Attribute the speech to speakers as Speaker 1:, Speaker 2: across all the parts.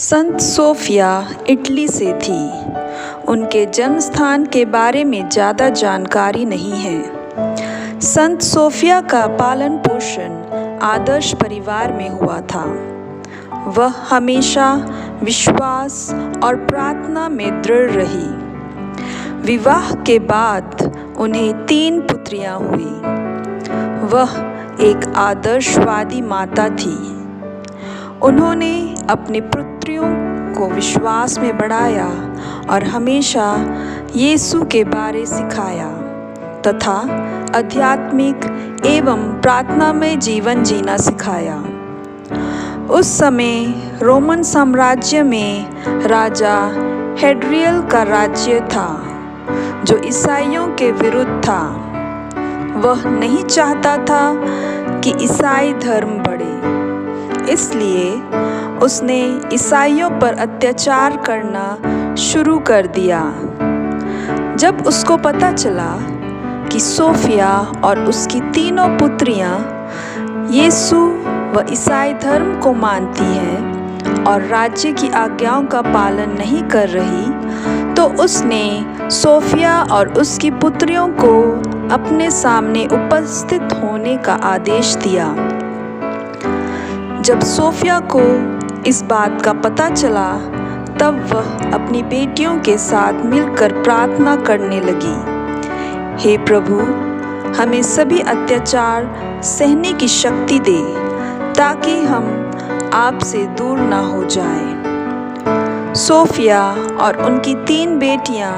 Speaker 1: संत Sophia Italy से थी। उनके जन्म स्थान के बारे में ज़्यादा जानकारी नहीं है। संत सोफिया का पालन पोषण आदर्श परिवार में हुआ था। वह हमेशा विश्वास और प्रार्थना में दृढ़ रही। विवाह के बाद उन्हें 3 पुत्रियां हुई। वह एक आदर्शवादी माता थी। उन्होंने अपनी पुत्रियों को विश्वास में बढ़ाया और हमेशा यीशु के बारे सिखाया तथा आध्यात्मिक एवं प्रार्थनामय जीवन जीना सिखाया। उस समय रोमन साम्राज्य में राजा हेड्रियल का राज्य था, जो ईसाइयों के विरुद्ध था। वह नहीं चाहता था कि ईसाई धर्म बढ़े, इसलिए उसने ईसाइयों पर अत्याचार करना शुरू कर दिया। जब उसको पता चला कि सोफिया और उसकी 3 पुत्रियां यीशु व ईसाई धर्म को मानती हैं और राज्य की आज्ञाओं का पालन नहीं कर रही, तो उसने सोफिया और उसकी पुत्रियों को अपने सामने उपस्थित होने का आदेश दिया। जब सोफिया को इस बात का पता चला, तब वह अपनी बेटियों के साथ मिलकर प्रार्थना करने लगी। हे प्रभु, हमें सभी अत्याचार सहने की शक्ति दे, ताकि हम आपसे दूर ना हो जाएं। सोफिया और उनकी 3 बेटियां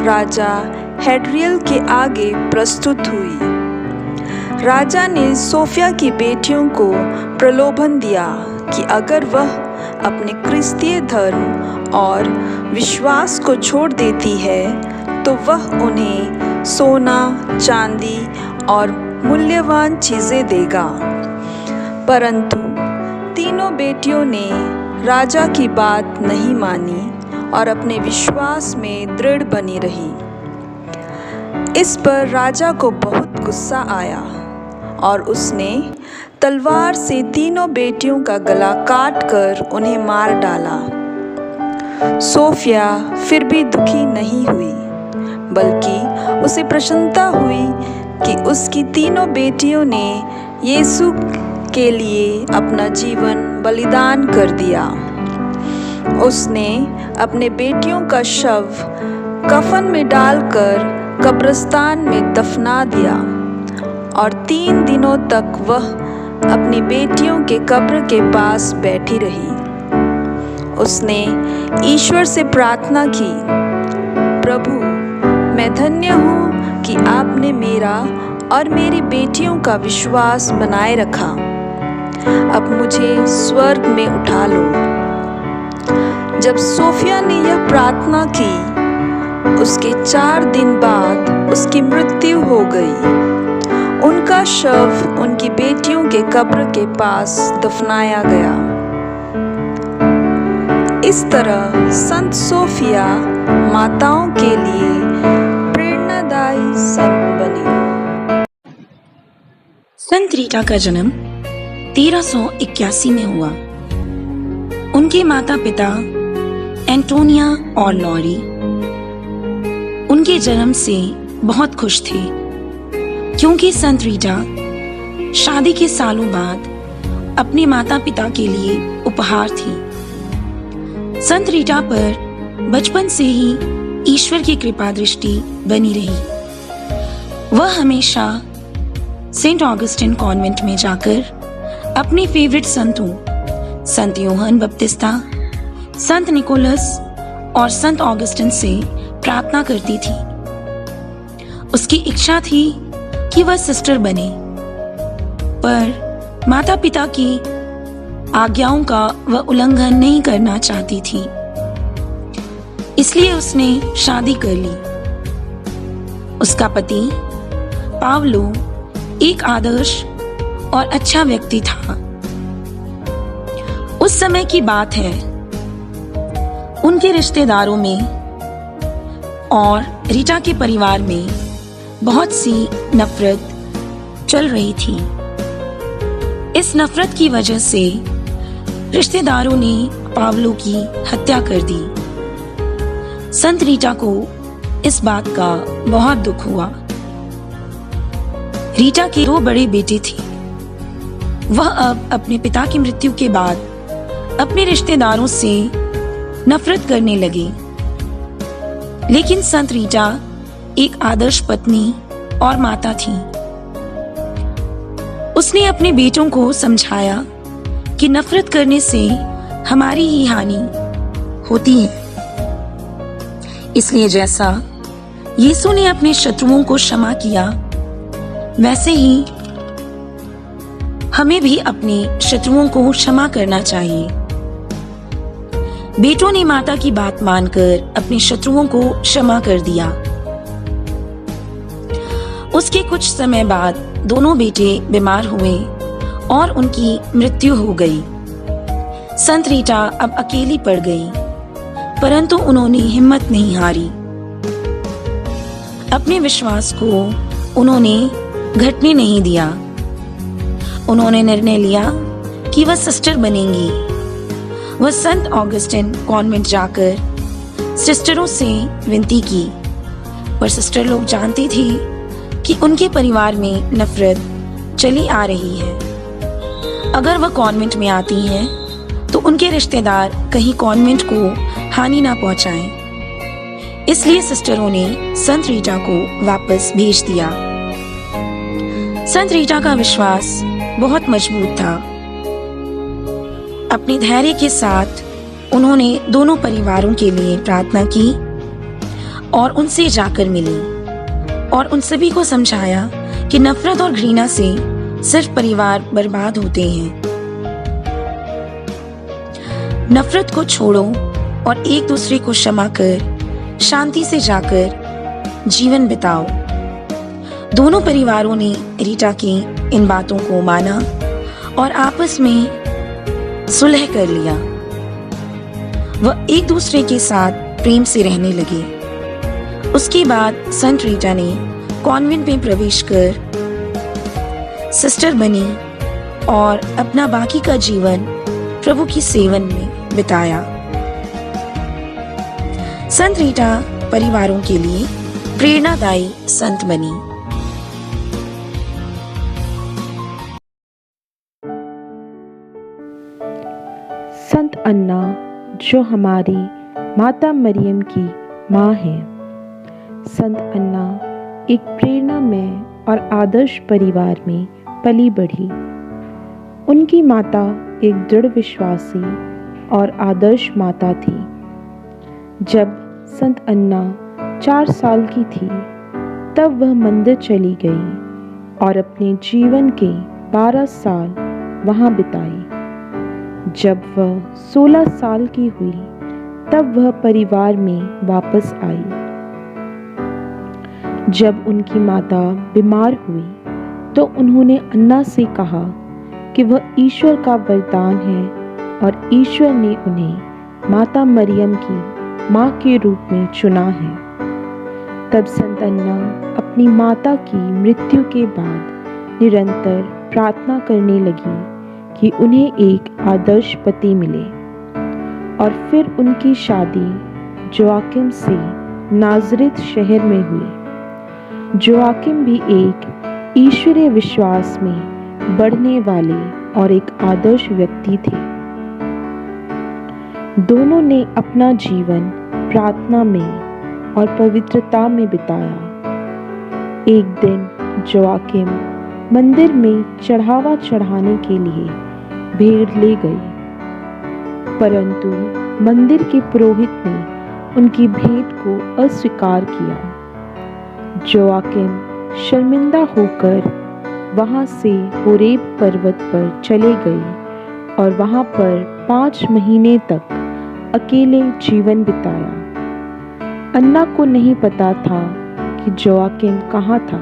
Speaker 1: राजा हेड्रियल के आगे प्रस्तुत हुई। राजा ने सोफिया की बेटियों को प्रलोभन दिया कि अगर वह अपने क्रिस्तीय धर्म और विश्वास को छोड़ देती है, तो वह उन्हें सोना, चांदी और मूल्यवान चीज़ें देगा। परंतु तीनों बेटियों ने राजा की बात नहीं मानी और अपने विश्वास में दृढ़ बनी रही। इस पर राजा को बहुत गुस्सा आया और उसने तलवार से 3 बेटियों का गला काटकर उन्हें मार डाला। सोफिया फिर भी दुखी नहीं हुई, बल्कि उसे प्रसन्नता हुई कि उसकी 3 बेटियों ने यीशु के लिए अपना जीवन बलिदान कर दिया। उसने अपने बेटियों का शव कफन में डालकर कब्रिस्तान में दफना दिया और 3 दिनों तक वह अपनी बेटियों के कब्र के पास बैठी रही। उसने ईश्वर से प्रार्थना की, प्रभु, मैं धन्य हूँ कि आपने मेरा और मेरी बेटियों का विश्वास बनाए रखा। अब मुझे स्वर्ग में उठा लो। जब सोफिया ने यह प्रार्थना की, उसके 4 दिन बाद उसकी मृत्यु हो गई। उनका शव उनकी बेटियों के कब्र के पास दफनाया गया। इस तरह संत सोफिया माताओं के लिए प्रेरणादायी संत बनी।
Speaker 2: संत रीटा का जन्म 1381 में हुआ। उनके माता पिता एंटोनिया और लॉरी उनके जन्म से बहुत खुश थे, क्योंकि संत रीटा शादी के सालों बाद अपने माता पिता के लिए उपहार थी। संत रीटा पर बचपन से ही ईश्वर की कृपा दृष्टि बनी रही। वह हमेशा सेंट ऑगस्टिन कॉन्वेंट में जाकर अपने फेवरेट संतों संत योहन बपतिस्ता, संत निकोलस और संत ऑगस्टिन से प्रार्थना करती थी। उसकी इच्छा थी कि वह सिस्टर बने, पर माता पिता की आज्ञाओं का वह उल्लंघन नहीं करना चाहती थी, इसलिए उसने शादी कर ली। उसका पति पावलो एक आदर्श और अच्छा व्यक्ति था। उस समय की बात है, उनके रिश्तेदारों में और रीटा के परिवार में बहुत सी नफरत चल रही थी। इस नफरत की वजह से रिश्तेदारों ने पावलो की हत्या कर दी। संत रीटा को इस बात का बहुत दुख हुआ। रीटा के 2 बड़े बेटे थे। वह अब अपने पिता की मृत्यु के बाद अपने रिश्तेदारों से नफरत करने लगे। लेकिन संत रीटा एक आदर्श पत्नी और माता थी। उसने अपने बेटों को समझाया कि नफरत करने से हमारी ही हानि होती है। इसलिए जैसा यीशु ने अपने शत्रुओं को क्षमा किया, वैसे ही हमें भी अपने शत्रुओं को क्षमा करना चाहिए। बेटों ने माता की बात मानकर अपने शत्रुओं को क्षमा कर दिया। उसके कुछ समय बाद दोनों बेटे बीमार हुए और उनकी मृत्यु हो गई। संत रीटा अब अकेली पड़ गई, परंतु उन्होंने हिम्मत नहीं हारी। अपने विश्वास को उन्होंने घटने नहीं दिया। उन्होंने निर्णय लिया कि वह सिस्टर बनेंगी। वह संत ऑगस्टिन कॉन्वेंट जाकर सिस्टरों से विनती की, पर सिस्टर लोग जानती थी कि उनके परिवार में नफरत चली आ रही है। अगर वह कॉन्वेंट में आती हैं, तो उनके रिश्तेदार कहीं कॉन्वेंट को हानि ना पहुंचाएं। इसलिए सिस्टरों ने संत रीटा को वापस भेज दिया। संत रीटा का विश्वास बहुत मजबूत था। अपने धैर्य के साथ उन्होंने दोनों परिवारों के लिए प्रार्थना की और उनसे जाकर मिली और उन सभी को समझाया कि नफरत और घृणा से सिर्फ परिवार बर्बाद होते हैं। नफरत को छोड़ो और एक दूसरे को क्षमा कर शांति से जाकर जीवन बिताओ। दोनों परिवारों ने रीटा की इन बातों को माना और आपस में सुलह कर लिया। वह एक दूसरे के साथ प्रेम से रहने लगे। उसके बाद संत रीटा ने कॉन्वेंट में प्रवेश कर सिस्टर बनी और अपना बाकी का जीवन प्रभु की सेवन में बिताया। संत रीटा परिवारों के लिए प्रेरणादायी संत बनी।
Speaker 3: संत अन्ना, जो हमारी माता मरियम की माँ है। संत अन्ना एक प्रेरणामय और आदर्श परिवार में पली बढ़ी। उनकी माता एक दृढ़ विश्वासी और आदर्श माता थी। जब संत अन्ना 4 साल की थी, तब वह मंदिर चली गई और अपने जीवन के 12 साल वहाँ बिताई। जब वह 16 साल की हुई, तब वह परिवार में वापस आई। जब उनकी माता बीमार हुई, तो उन्होंने अन्ना से कहा कि वह ईश्वर का वरदान है और ईश्वर ने उन्हें माता मरियम की माँ के रूप में चुना है। तब संत अन्ना अपनी माता की मृत्यु के बाद निरंतर प्रार्थना करने लगी कि उन्हें एक आदर्श पति मिले। और फिर उनकी शादी जोआकिम से नाज़रेत शहर में हुई। जोआकिम भी एक ईश्वरीय विश्वास में बढ़ने वाले और एक आदर्श व्यक्ति थे। दोनों ने अपना जीवन प्रार्थना में और पवित्रता में बिताया। एक दिन जोआकिम मंदिर में चढ़ावा चढ़ाने के लिए भेड़ ले गई, परंतु मंदिर के पुरोहित ने उनकी भेंट को अस्वीकार किया। जोआकिम शर्मिंदा होकर वहां से होरेब पर्वत पर चले गए और वहां पर 5 महीने तक अकेले जीवन बिताया। अन्ना को नहीं पता था कि जोआकिम कहाँ था।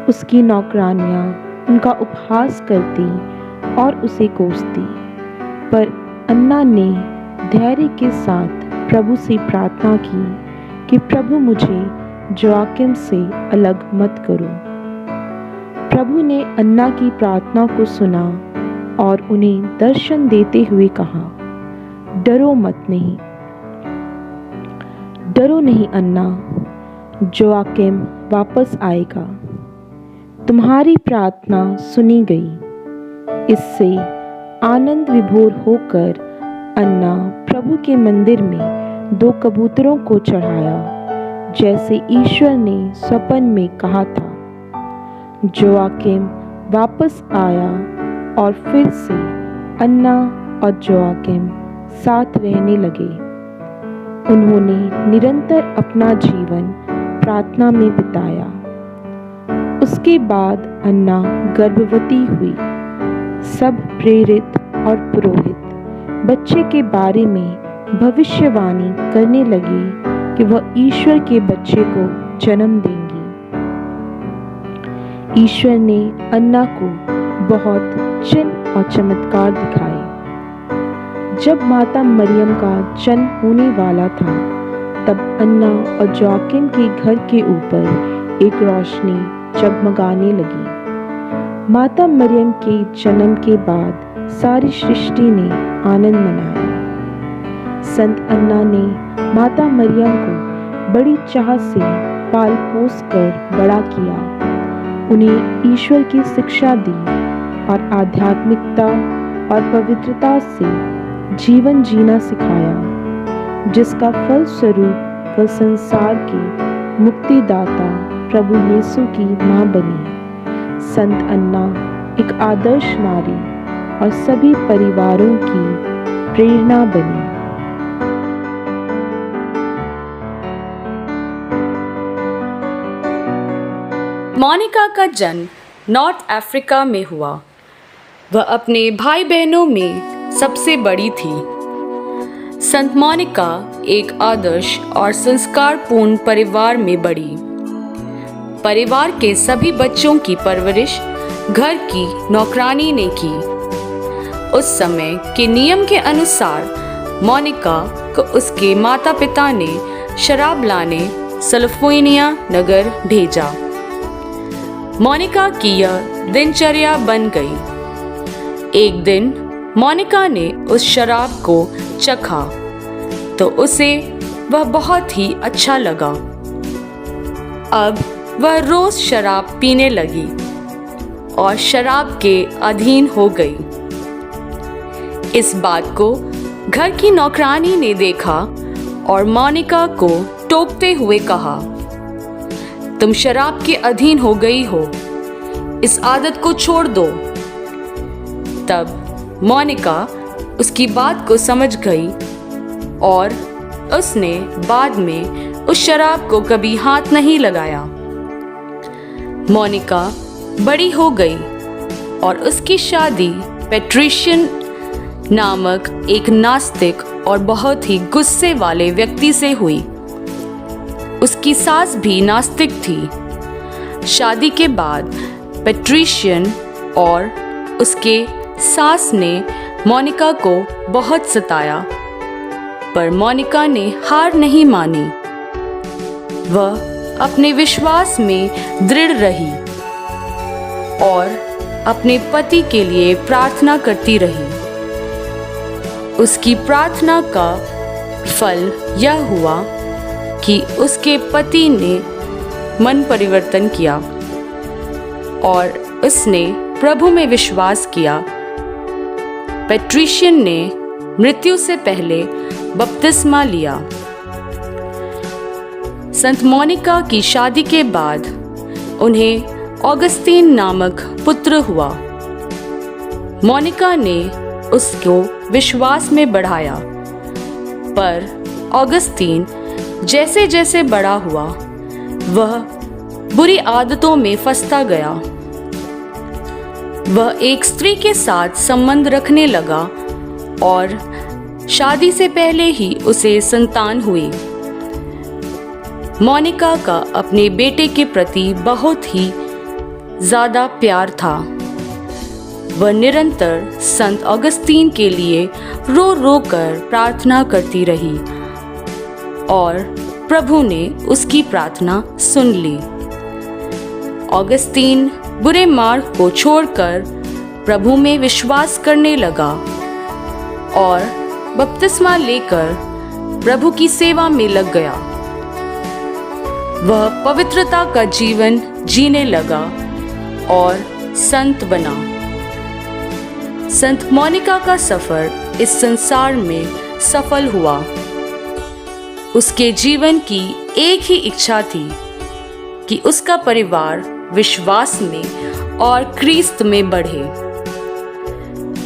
Speaker 3: उसकी नौकरानियां उनका उपहास करती और उसे कोसती, पर अन्ना ने धैर्य के साथ प्रभु से प्रार्थना की कि प्रभु मुझे जोआकिम से अलग मत करो। प्रभु ने अन्ना की प्रार्थना को सुना और उन्हें दर्शन देते हुए कहा, डरो मत नहीं, डरो नहीं अन्ना, जोआकिम वापस आएगा। तुम्हारी प्रार्थना सुनी गई। इससे आनंद विभोर होकर अन्ना प्रभु के मंदिर में 2 कबूतरों को चढ़ाया, जैसे ईश्वर ने स्वप्न में कहा था। जोआकिम वापस आया और फिर से अन्ना और जोआकिम साथ रहने लगे। उन्होंने निरंतर अपना जीवन प्रार्थना में बिताया। उसके बाद अन्ना गर्भवती हुई। सब प्रेरित और पुरोहित बच्चे के बारे में भविष्यवाणी करने लगे कि वह ईश्वर के बच्चे को जन्म देंगी। ईश्वर ने अन्ना को बहुत चिन्ह और चमत्कार दिखाए। जब माता मरियम का जन्म होने वाला था, तब अन्ना और जोआकिम के घर के ऊपर एक रोशनी जगमगाने लगी। माता मरियम के जन्म के बाद सारी सृष्टि ने आनंद मनाया। संत अन्ना ने माता मरियम को बड़ी चाह से पाल पोस कर बड़ा किया। उन्हें ईश्वर की शिक्षा दी और आध्यात्मिकता और पवित्रता से जीवन जीना सिखाया, जिसका फल स्वरूप वह संसार के मुक्तिदाता प्रभु यीशु की माँ बनी। संत अन्ना एक आदर्श नारी और सभी परिवारों की प्रेरणा बनी।
Speaker 4: मोनिका का जन्म नॉर्थ अफ्रीका में हुआ। वह अपने भाई बहनों में सबसे बड़ी थी। संत मोनिका एक आदर्श और संस्कारपूर्ण परिवार में बढ़ी। परिवार के सभी बच्चों की परवरिश घर की नौकरानी ने की। उस समय के नियम के अनुसार मोनिका को उसके माता पिता ने शराब लाने सल्फोनिया नगर भेजा। मोनिका की यह दिनचर्या बन गई। एक दिन मोनिका ने उस शराब को चखा तो उसे वह बहुत ही अच्छा लगा। अब वह रोज शराब पीने लगी और शराब के अधीन हो गई। इस बात को घर की नौकरानी ने देखा और मोनिका को टोकते हुए कहा, तुम शराब के अधीन हो गई हो, इस आदत को छोड़ दो। तब मोनिका उसकी बात को समझ गई और उसने बाद में उस शराब को कभी हाथ नहीं लगाया। मोनिका बड़ी हो गई और उसकी शादी पैट्रिशियन नामक एक नास्तिक और बहुत ही गुस्से वाले व्यक्ति से हुई। उसकी सास भी नास्तिक थी। शादी के बाद पैट्रिशियन और उसके सास ने मोनिका को बहुत सताया, पर मोनिका ने हार नहीं मानी। वह अपने विश्वास में दृढ़ रही और अपने पति के लिए प्रार्थना करती रही। उसकी प्रार्थना का फल यह हुआ कि उसके पति ने मन परिवर्तन किया और उसने प्रभु में विश्वास किया। पैट्रिशियन ने मृत्यु से पहले बपतिस्मा लिया। संत मोनिका की शादी के बाद उन्हें ऑगस्टीन नामक पुत्र हुआ। मोनिका ने उसको विश्वास में बढ़ाया, पर ऑगस्टीन जैसे जैसे बड़ा हुआ वह बुरी आदतों में फंसता गया। वह एक स्त्री के साथ संबंध रखने लगा और शादी से पहले ही उसे संतान हुई। मोनिका का अपने बेटे के प्रति बहुत ही ज्यादा प्यार था। वह निरंतर संत ऑगस्टीन के लिए रो रो कर प्रार्थना करती रही और प्रभु ने उसकी प्रार्थना सुन ली। ऑगस्टीन बुरे मार्ग को छोड़कर प्रभु में विश्वास करने लगा और बपतिस्मा लेकर प्रभु की सेवा में लग गया। वह पवित्रता का जीवन जीने लगा और संत बना। संत मोनिका का सफर इस संसार में सफल हुआ। उसके जीवन की एक ही इच्छा थी कि उसका परिवार विश्वास में और क्रिस्त में बढ़े।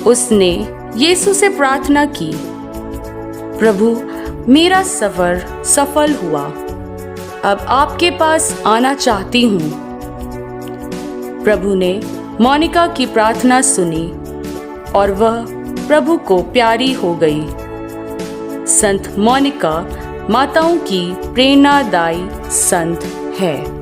Speaker 4: उसने यीशु से प्रार्थना की, प्रभु मेरा सफर सफल हुआ, अब आपके पास आना चाहती हूँ। प्रभु ने मोनिका की प्रार्थना सुनी और वह प्रभु को प्यारी हो गई। संत मोनिका माताओं की प्रेरणादायी संत है।